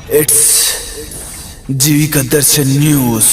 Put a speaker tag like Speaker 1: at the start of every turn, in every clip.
Speaker 1: It's Jeevika Darshan news.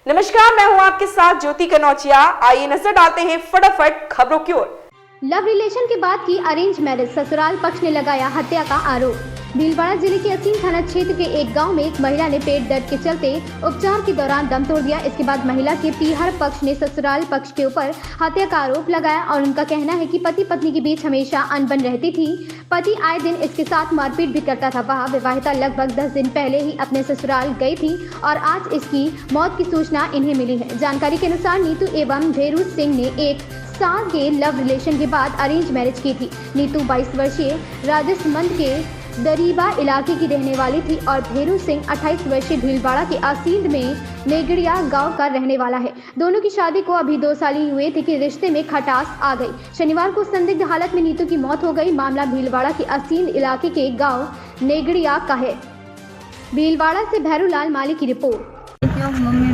Speaker 2: नमस्कार, मैं हूं आपके साथ ज्योति कनौजिया। आइए नजर डालते हैं फटाफट खबरों की ओर।
Speaker 3: लव रिलेशन के बाद की अरेंज मैरिज, ससुराल पक्ष ने लगाया हत्या का आरोप। भीलवाड़ा जिले के असीम थाना क्षेत्र के एक गांव में एक महिला ने पेट दर्द के चलते उपचार के दौरान दम तोड़ दिया। इसके बाद महिला के पीहर पक्ष ने ससुराल पक्ष के ऊपर हत्या का आरोप लगाया और उनका कहना है कि पति पत्नी के बीच हमेशा अनबन रहती थी। पति आए दिन इसके साथ मारपीट भी करता था। वह विवाहिता लगभग 10 दिन पहले ही अपने ससुराल गई थी और आज इसकी मौत की सूचना इन्हें मिली है। जानकारी के अनुसार नीतू एवं भेरू सिंह ने 1 साल के लव रिलेशन के बाद अरेंज मैरिज की थी। नीतू 22 वर्षीय राजसमंद के दरीबा इलाके की रहने वाली थी और भेरू सिंह 28 वर्षीय भीलवाड़ा के आसींद में नेगड़िया गांव का रहने वाला है। दोनों की शादी को अभी 2 साल ही हुए थे कि रिश्ते में खटास आ गई। शनिवार को संदिग्ध हालत में नीतू की मौत हो गई। मामला भीलवाड़ा के आसींद इलाके के गांव नेगड़िया का है। भीलवाड़ा से भैरूलाल माली की रिपोर्ट।
Speaker 4: मम्मी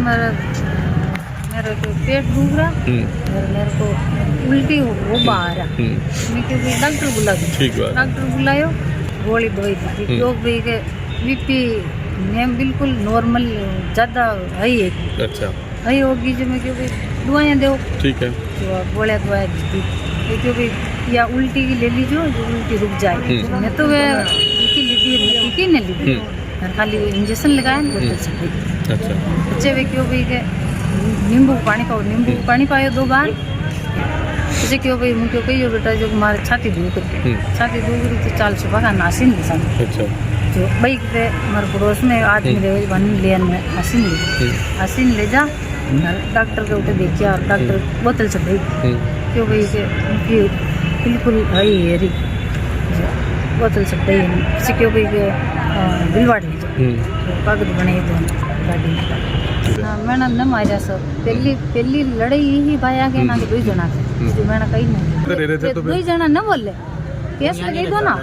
Speaker 4: मेरे को पेट दुख रहा और मेरे को उल्टी हो बाहर मैं क्योंकि डॉक्टर बुला डॉक्टर बुलायो, गोली दवाई दी। लोग भी के बीपी नेम बिल्कुल नॉर्मल ज़्यादा हाई है।
Speaker 5: अच्छा
Speaker 4: हाई होगी जो मैं क्योंकि दवाइयाँ दो,
Speaker 5: ठीक है,
Speaker 4: तो गोलियाँ दवाई दी क्योंकि या उल्टी की ले लीजिए जो उल्टी रुक जाए। मैं तो वह टीकी नहीं ली, खाली इंजेक्शन लगाया बोतल।
Speaker 5: अच्छा
Speaker 4: बच्चे वे क्यों भी के नींबू पानी पायो 2 बार। मुझे क्यों भाई मुझे कही बेटा जो हमारे छाती दुख रही तो 40 रुपये का नासिन ली सन।
Speaker 5: अच्छा
Speaker 4: जो भाई पे हमारे पड़ोस में आदमी रहे वन लेन में आसीन ले जा डॉक्टर के उठे देखिया और डॉक्टर बोतल से भाई क्यों भाई के बिल्कुल हाई है री बोतल से भाई क्यों भाई के बिलवाड़ी कागज बने तो गाड़ी हाँ मैंने न मारा सब पहली लड़ाई ही भाई आगे ना 2 जना थे। मैंने कही नहीं 2 जना न बोले केस लगे दो ना।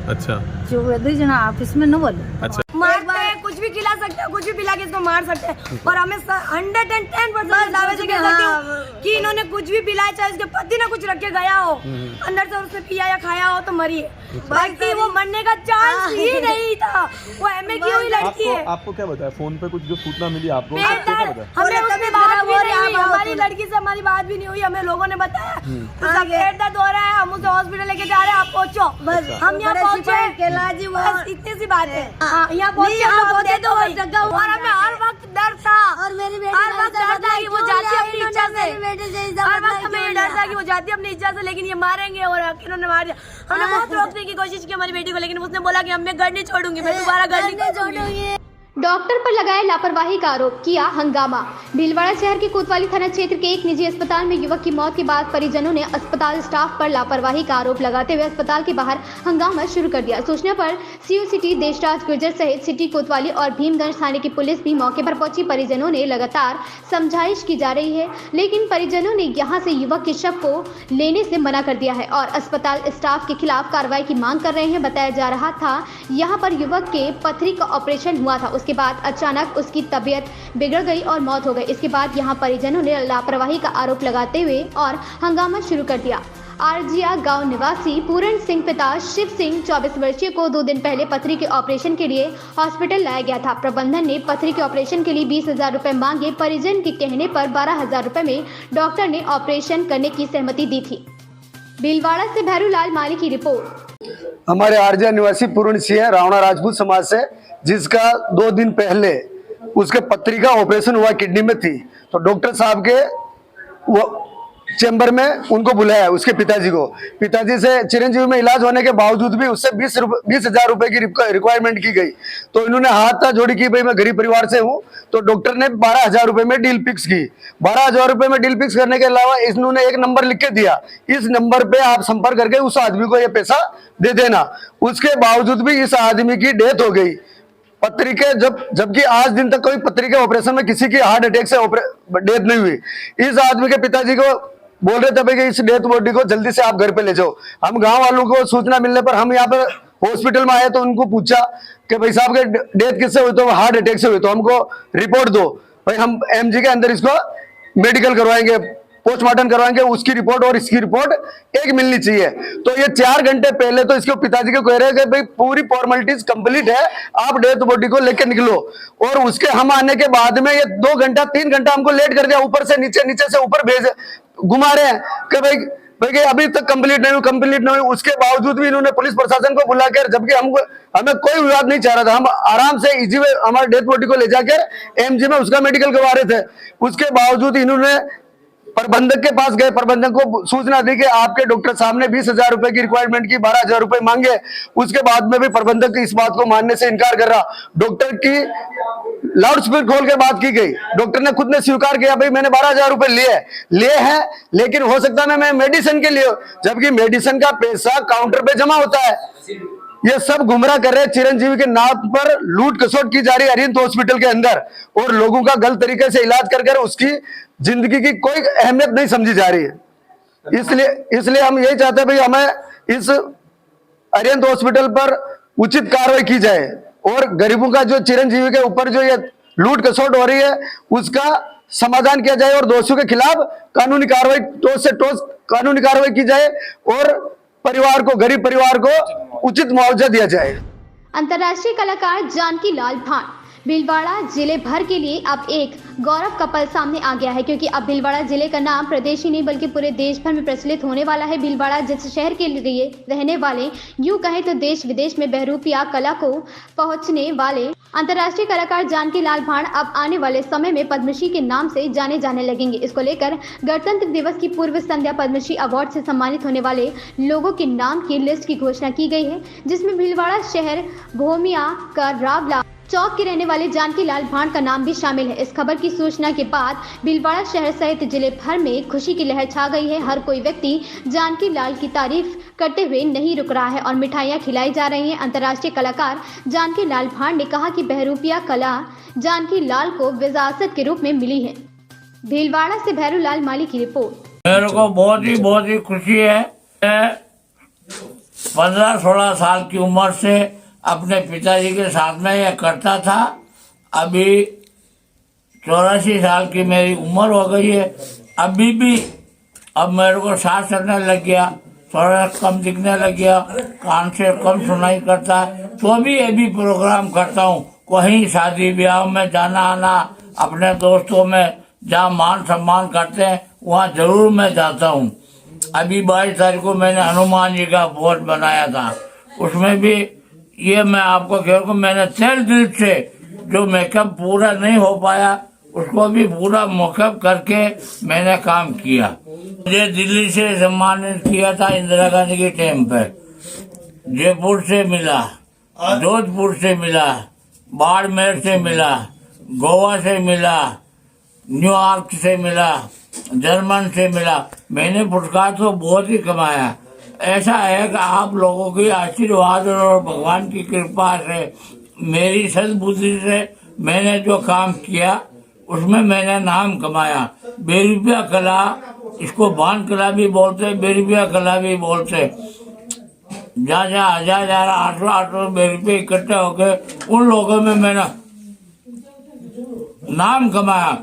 Speaker 5: अच्छा
Speaker 4: जो 2 जना ऑफिस में न बोले।
Speaker 5: अच्छा
Speaker 6: मारते हैं, कुछ भी खिला सकते हैं, कुछ भी पिला के इसको मार सकते हैं और हमें 110% दावे से कह सकती हूँ कि इन्होंने कुछ भी पिलाया, चाहे उसके पति ने कुछ रख के गया हो अंदर से उसने पिया या खाया हो तो मरी है। बाकी वो मरने का चांस ही नहीं था। वो एमए की हुई लड़की है।
Speaker 5: आपको क्या बताया फोन पे कुछ जो सूचना मिली आपको?
Speaker 6: हमने उसमें बात भी नहीं हुई, हमारी लड़की से हमारी बात भी नहीं हुई। हमें लोगों ने बताया उसका पेट दर्द हो रहा है, हम उसे हॉस्पिटल लेके जा रहे हैं, आप पहुँचो। हम यहाँ पहुँचे, बस इतनी सी बात है। यहाँ पहुँचे तो और हमें हर वक्त डर था और मेरी बेटी हर वक्त डर था कि वो जाती अपनी इच्छा से। हर वक्त हमें ये डर था कि वो जाती अपनी इच्छा से, लेकिन ये मारेंगे और इन्होंने मार दिया। हमने बहुत रोकने की कोशिश की हमारी बेटी को, लेकिन उसने बोला कि मैं घर नहीं छोड़ूंगी, मैं दोबारा घर नहीं छोड़ूंगी।
Speaker 3: डॉक्टर पर लगाया लापरवाही का आरोप, किया हंगामा। भीलवाड़ा शहर के कोतवाली थाना क्षेत्र के एक निजी अस्पताल में युवक की मौत के बाद परिजनों ने अस्पताल स्टाफ पर लापरवाही का आरोप लगाते हुए अस्पताल के बाहर हंगामा शुरू कर दिया। सूचना पर सीओ सिटी देशराज गुर्जर सहित सिटी कोतवाली और भीमगंज थाने की पुलिस भी मौके पर पहुंची। परिजनों ने लगातार समझाइश की जा रही है, लेकिन परिजनों ने यहां से युवक के शव को लेने से मना कर दिया है और अस्पताल स्टाफ के खिलाफ कार्रवाई की मांग कर रहे हैं। बताया जा रहा था यहाँ पर युवक के पथरी का ऑपरेशन हुआ था, उसके बाद अचानक उसकी तबीयत बिगड़ गई और मौत हो गई। इसके बाद यहां परिजनों ने लापरवाही का आरोप लगाते हुए और हंगामा शुरू कर दिया। आरजिया गांव निवासी पूरण सिंह पिता शिव सिंह 24 वर्षीय को 2 दिन पहले पथरी के ऑपरेशन के लिए हॉस्पिटल लाया गया था। प्रबंधन ने पथरी के ऑपरेशन के लिए 20,000 रुपए मांगे। परिजन के कहने पर 12,000 रुपए में डॉक्टर ने ऑपरेशन करने की सहमति दी थी। भीलवाड़ा से भैरूलाल माली की रिपोर्ट।
Speaker 7: हमारे आरजिया निवासी पूर्ण सिंह रावणा राजपूत समाज से, जिसका 2 दिन पहले उसके पथरी का ऑपरेशन हुआ, किडनी में थी, तो डॉक्टर साहब के वो चेंबर में उनको बुलाया, उसके पिताजी को। पिताजी से चिरंजीवी में इलाज होने के बावजूद भी उससे 20,000 रुपए की रिक्वायरमेंट की गई। तो इन्होंने हाथ जोड़ी की, भाई मैं गरीब परिवार से हूँ, तो डॉक्टर ने 12,000 रुपए में डील फिक्स की। 12,000 रुपए में डील फिक्स करने के अलावा इन्होंने एक नंबर लिख के दिया, इस नंबर पे आप संपर्क करके उस आदमी को ये पैसा दे देना। उसके बावजूद भी इस आदमी की डेथ हो गई पथरी के, जबकि आज दिन तक कोई पथरी के ऑपरेशन में किसी की हार्ट अटैक से डेथ नहीं हुई। इस आदमी के पिताजी को बोल रहे थे भाई कि इस डेथ बॉडी को जल्दी से आप घर पे ले जाओ। हम गांव वालों को सूचना मिलने पर हम यहाँ पे हॉस्पिटल में आए तो उनको पूछा कि भाई साहब के डेथ किससे हुई, तो हार्ट अटैक से हुई, तो हमको रिपोर्ट दो भाई, हम एमजी के अंदर इसको मेडिकल करवाएंगे। पोस्टमार्टम करवाएंगे, उसकी रिपोर्ट और इसकी रिपोर्ट एक मिलनी चाहिए। तो ये 4 घंटे पहले तो इसके पिताजी को कह रहे हैं कि भाई पूरी फॉर्मेलिटीज कंप्लीट है, आप डेथ बॉडी को लेकर निकलो। और उसके हम आने के बाद में ये 2 घंटा 3 घंटा हमको लेट कर दिया, ऊपर से नीचे, नीचे से ऊपर भेज घुमा रहे हैं कि भाई अभी तक कंप्लीट नहीं हुई। उसके बावजूद भी इन्होंने पुलिस प्रशासन को बुलाकर, जबकि हमें कोई विवाद नहीं चाह रहा था, हम आराम से इजी वे हमारे डेथ बॉडी को ले जाकर एमजी में उसका मेडिकल करवा रहे थे। उसके बावजूद इन्होंने प्रबंधक के पास गए, प्रबंधक को सूचना दी कि आपके डॉक्टर साहब ने 20,000 रुपए की रिक्वायरमेंट की, 12,000 रुपए मांगे। उसके बाद में भी प्रबंधक इस बात को मानने से इनकार कर रहा। डॉक्टर की लाउड स्पीकर खोल के बात की गई, डॉक्टर ने खुद ने स्वीकार किया भाई मैंने 12,000 रुपए लिए हैं, लेकिन हो सकता है मैं मेडिसिन के लिए, जबकि मेडिसिन का पैसा काउंटर पे जमा होता है। ये सब गुमराह कर रहे हैं। चिरंजीवी के नाम पर लूट खसोट की जा रही है अरिहंत हॉस्पिटल के अंदर, और लोगों का गलत तरीके से इलाज कर उसकी जिंदगी की कोई अहमियत नहीं समझी जा रही है। इसलिए हम यही चाहते हैं भाई हमें इस अरिहंत हॉस्पिटल पर उचित कार्रवाई की जाए, और गरीबों का जो चिरंजीवी के ऊपर जो ये लूट खसोट हो रही है उसका समाधान किया जाए, और दोषियों के खिलाफ कानूनी कार्रवाई, ठोस से ठोस कानूनी कार्रवाई की जाए, और परिवार को, गरीब परिवार को उचित मुआवजा दिया जाए।
Speaker 3: अंतर्राष्ट्रीय कलाकार जानकी लाल भाण भीलवाड़ा जिले भर के लिए अब एक गौरव का पल सामने आ गया है, क्योंकि अब भीलवाड़ा जिले का नाम प्रदेश ही नहीं बल्कि पूरे देश भर में प्रचलित होने वाला है। भीलवाड़ा जिस शहर के लिए रहने वाले, यूं कहें तो देश विदेश में बहरूपिया कला को पहुंचने वाले अंतर्राष्ट्रीय कलाकार जानकी लाल भाण अब आने वाले समय में पद्मश्री के नाम से जाने जाने लगेंगे। इसको लेकर गणतंत्र दिवस की पूर्व संध्या पद्मश्री अवार्ड से सम्मानित होने वाले लोगों के नाम की लिस्ट की घोषणा की गई है, जिसमें भीलवाड़ा शहर भोमिया का रावला चौक के रहने वाले जानकी लाल भाण का नाम भी शामिल है। इस खबर की सूचना के बाद भीलवाड़ा शहर सहित जिले भर में खुशी की लहर छा गई है। हर कोई व्यक्ति जानकी लाल की तारीफ करते हुए नहीं रुक रहा है और मिठाइयां खिलाई जा रही हैं। अंतर्राष्ट्रीय कलाकार जानकी लाल भाण ने कहा कि बहरूपिया कला जानकी लाल को विरासत के रूप में मिली है। भीलवाड़ा से भैरूलाल माली की रिपोर्ट।
Speaker 8: मेरे को बहुत ही खुशी है। 15-16 साल की उम्र से अपने पिताजी के साथ में यह करता था। अभी 84 साल की मेरी उम्र हो गई है। अभी भी अब मेरे को सांस चढ़ने लग गया, थोड़ा कम दिखने लग गया, कान से कम सुनाई करता है, तो भी ये भी प्रोग्राम करता हूँ। कहीं शादी ब्याह में जाना आना, अपने दोस्तों में जहाँ मान सम्मान करते हैं वहाँ जरूर मैं जाता हूँ। अभी 22 तारीख को मैंने हनुमान जी का भोज बनाया था, उसमें भी ये मैं आपको कह रहा हूँ, मैंने तहे दिल से जो मेकअप पूरा नहीं हो पाया उसको भी पूरा मेकअप करके मैंने काम किया। मुझे दिल्ली से सम्मानित किया था इंदिरा गांधी के टाइम पे, जयपुर से मिला, जोधपुर से मिला, बाड़मेर से मिला, गोवा से मिला, न्यूयॉर्क से मिला, जर्मन से मिला। मैंने पुरस्कार तो बहुत ही कमाया। ऐसा है कि आप लोगों की आशीर्वाद और भगवान की कृपा से, मेरी सद्बुद्धि से मैंने जो काम किया उसमें मैंने नाम कमाया। बेरुपिया कला, इसको भान कला भी बोलते, बेरुपिया कला भी बोलते। जहाँ 1000 800 बेरुपये इकट्ठे हो गए, उन लोगों में मैंने नाम कमाया।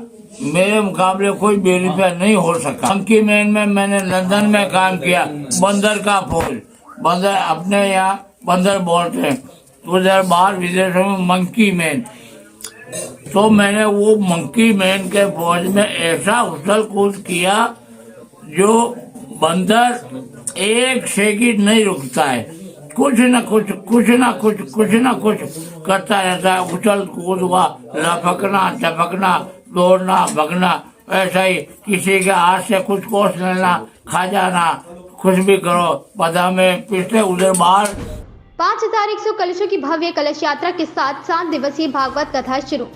Speaker 8: मेरे मुकाबले कोई बेरुपया नहीं हो सका। मंकी मैन में मैंने लंदन में काम किया, बंदर का फौज, बंदर अपने यहाँ बंदर बोलते हैं, उधर बाहर विदेशों में मंकी मैन। तो मैंने वो मंकी मैन के फौज में ऐसा उछल कूद किया जो बंदर एक सेकंड नहीं रुकता है, कुछ न कुछ करता रहता है। उछल कूद हुआ, लपकना टपकना, दौड़ना भगना, ऐसा ही किसी के हाथ से कुछ कोस लेना, खा जाना, कुछ भी करो, पदा में पिछले उधर बाहर।
Speaker 3: 5100 कलशों की भव्य कलश यात्रा के साथ 7 दिवसीय भागवत कथा शुरू।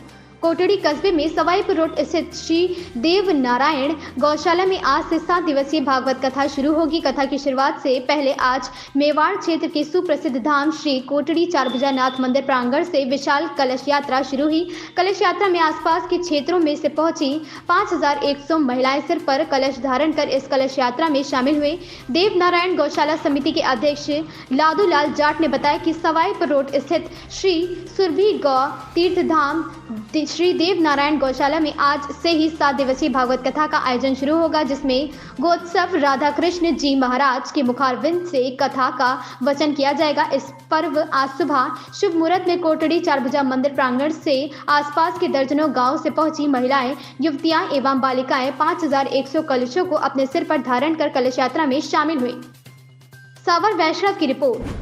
Speaker 3: कोटड़ी कस्बे में सवाईपुर रोड स्थित श्री देव नारायण गौशाला में आज से 7 दिवसीय भागवत कथा शुरू होगी। कथा की शुरुआत से पहले आज मेवाड़ क्षेत्र के सुप्रसिद्ध धाम श्री कोटड़ी चारभुजानाथ मंदिर प्रांगण से विशाल कलश यात्रा शुरू हुई। कलश यात्रा में आसपास के क्षेत्रों में से पहुंची 5100 महिलाएं सिर पर कलश धारण कर इस कलश यात्रा में शामिल हुए। देव नारायण गौशाला समिति के अध्यक्ष लादू लाल जाट ने बताया कि सवाईपुर रोड स्थित श्री सुरभि गौ तीर्थ धाम श्री देव नारायण गौशाला में आज से ही 7 दिवसीय भागवत कथा का आयोजन शुरू होगा, जिसमें गोत्सव राधा कृष्ण जी महाराज के मुखारविंद से कथा का वचन किया जाएगा। इस पर्व आज सुबह शुभ मुहूर्त में कोटड़ी चारभुजा मंदिर प्रांगण से आसपास के दर्जनों गांव से पहुंची महिलाएं, युवतियां एवं बालिकाएं 5100 कलशों को अपने सिर पर धारण कर कलश यात्रा में शामिल हुई। सावर वैष्णव की रिपोर्ट।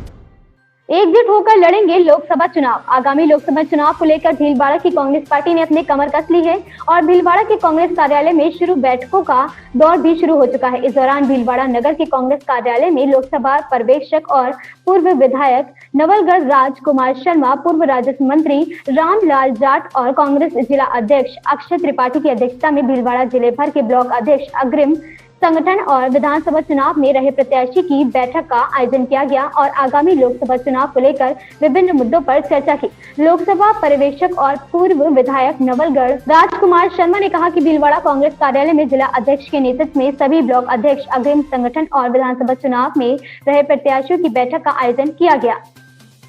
Speaker 3: एकजुट होकर लड़ेंगे लोकसभा चुनाव। आगामी लोकसभा चुनाव को लेकर भीलवाड़ा की कांग्रेस पार्टी ने अपने कमर कस ली है और भीलवाड़ा के कांग्रेस कार्यालय में शुरू बैठकों का दौर भी शुरू हो चुका है। इस दौरान भीलवाड़ा नगर के कांग्रेस कार्यालय में लोकसभा पर्यवेक्षक और पूर्व विधायक नवलगढ़ राजकुमार शर्मा, पूर्व राजस्व मंत्री रामलाल जाट और कांग्रेस जिला अध्यक्ष अक्षय त्रिपाठी की अध्यक्षता में भीलवाड़ा जिले भर के ब्लॉक अध्यक्ष, अग्रिम संगठन और विधानसभा चुनाव में रहे प्रत्याशी की बैठक का आयोजन किया गया और आगामी लोकसभा चुनाव को लेकर विभिन्न मुद्दों पर चर्चा की। लोकसभा पर्यवेक्षक और पूर्व विधायक नवलगढ़ राजकुमार शर्मा ने कहा कि भीलवाड़ा कांग्रेस कार्यालय में जिला अध्यक्ष के नेतृत्व में सभी ब्लॉक अध्यक्ष, अग्रिम संगठन और विधानसभा चुनाव में रहे प्रत्याशियों की बैठक का आयोजन किया गया।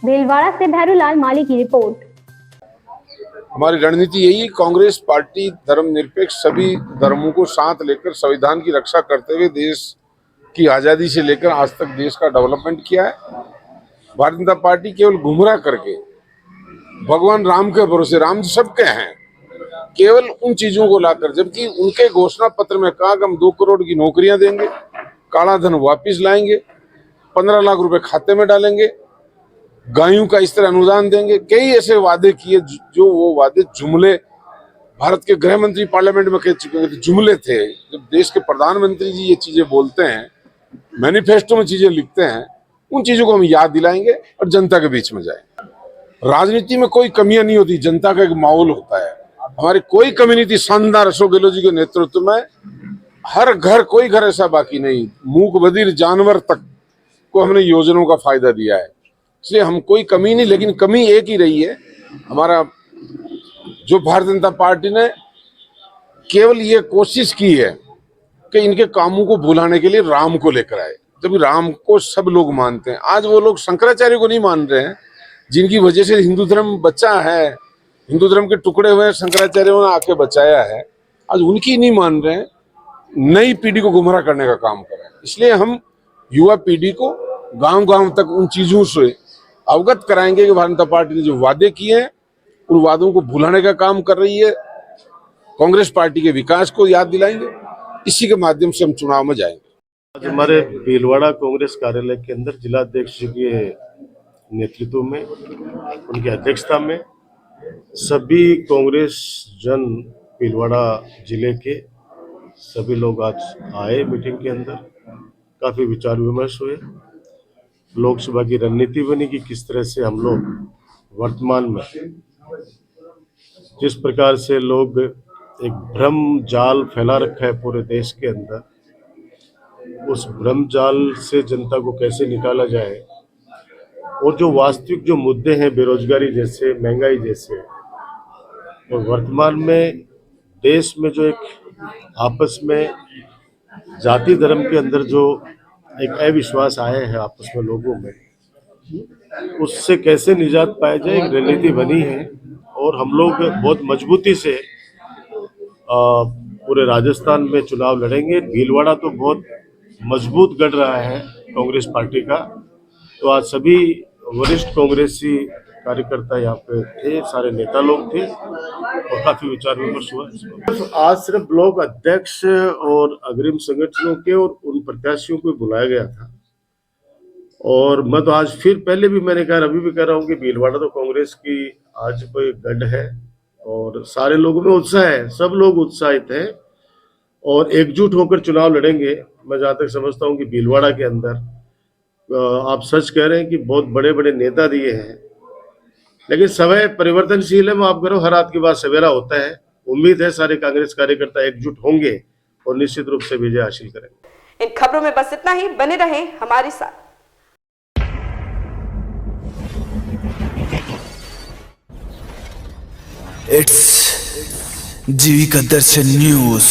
Speaker 3: भीलवाड़ा से भैरूलाल माली की रिपोर्ट।
Speaker 9: हमारी रणनीति यही है, कांग्रेस पार्टी धर्मनिरपेक्ष सभी धर्मों को साथ लेकर संविधान की रक्षा करते हुए देश की आज़ादी से लेकर आज तक देश का डेवलपमेंट किया है। भारतीय जनता पार्टी केवल गुमराह करके भगवान राम के भरोसे, राम जी सबके हैं, केवल उन चीजों को लाकर, जबकि उनके घोषणा पत्र में कहा कि हम 2 करोड़ की नौकरियां देंगे, काला धन वापिस लाएंगे, 15 लाख रुपए खाते में डालेंगे, गायों का इस तरह अनुदान देंगे। कई ऐसे वादे किए जो वो वादे जुमले, भारत के गृह मंत्री पार्लियामेंट में कह चुके थे, जुमले थे। जब देश के प्रधानमंत्री जी ये चीजें बोलते हैं, मैनिफेस्टो में चीजें लिखते हैं, उन चीजों को हम याद दिलाएंगे और जनता के बीच में जाएंगे। राजनीति में कोई कमियां नहीं होती, जनता का एक माहौल होता है। हमारी कोई कमी नहीं थी। शानदार अशोक गहलोत जी के नेतृत्व में हर घर, कोई घर ऐसा बाकी नहीं, मूक बधिर जानवर तक को हमने योजनाओं का फायदा दिया है। इसलिए हम कोई कमी नहीं, लेकिन कमी एक ही रही है हमारा, जो भारतीय जनता पार्टी ने केवल ये कोशिश की है कि इनके कामों को भुलाने के लिए राम को लेकर आए। जब राम को सब लोग मानते हैं, आज वो लोग शंकराचार्य को नहीं मान रहे हैं, जिनकी वजह से हिंदू धर्म बचा है, हिंदू धर्म के टुकड़े हुए शंकराचार्यों ने आके बचाया है, आज उनकी नहीं मान रहे हैं, नई पीढ़ी को गुमराह करने का काम कर रहे हैं। इसलिए हम युवा पीढ़ी को गांव-गांव तक उन चीजों से अवगत कराएंगे कि भारतीय जनता पार्टी ने जो वादे किए हैं उन वादों को भुलाने का काम कर रही है। कांग्रेस पार्टी के विकास को याद दिलाएंगे, इसी के माध्यम से हम चुनाव में जाएंगे।
Speaker 10: आज हमारे भीलवाड़ा कांग्रेस कार्यालय के अंदर जिला अध्यक्ष के नेतृत्व में, उनकी अध्यक्षता में सभी कांग्रेस जन भीलवाड़ा जिले के सभी लोग आज आए मीटिंग के अंदर। काफी विचार विमर्श हुए, लोकसभा की रणनीति बनी कि किस तरह से हम लोग वर्तमान में, जिस प्रकार से लोग एक भ्रम जाल फैला रखा है पूरे देश के अंदर, उस भ्रम जाल से जनता को कैसे निकाला जाए और जो वास्तविक जो मुद्दे हैं, बेरोजगारी जैसे, महंगाई जैसे, और वर्तमान में देश में जो एक आपस में जाति धर्म के अंदर जो एक अविश्वास आया है आपस में लोगों में, उससे कैसे निजात पाया जाए, एक रणनीति बनी है। और हम लोग बहुत मजबूती से पूरे राजस्थान में चुनाव लड़ेंगे। भीलवाड़ा तो बहुत मजबूत गढ़ रहा है कांग्रेस पार्टी का, तो आज सभी वरिष्ठ कांग्रेसी कार्यकर्ता यहाँ पे थे, सारे नेता लोग थे और काफी विचार विमर्श हुआ। आज सिर्फ ब्लॉक अध्यक्ष और अग्रिम संगठनों के और उन प्रत्याशियों को बुलाया गया था। और मैं तो आज फिर, पहले भी मैंने कहा, अभी भी कह रहा हूँ कि भीलवाड़ा तो कांग्रेस की आज कोई गढ़ है और सारे लोगों में उत्साह है, सब लोग उत्साहित हैं और एकजुट होकर चुनाव लड़ेंगे। मैं जहाँ तक समझता हूँ कि भीलवाड़ा के अंदर आप सच कह रहे हैं कि बहुत बड़े बड़े नेता दिए हैं, लेकिन समय परिवर्तनशील है। मैं आप करो, हर रात के बाद सवेरा होता है। उम्मीद है सारे कांग्रेस कार्यकर्ता एकजुट होंगे और निश्चित रूप से विजय हासिल करेंगे।
Speaker 2: इन खबरों में बस इतना ही, बने रहें हमारे साथ।
Speaker 1: It's Jeevika Darshan news.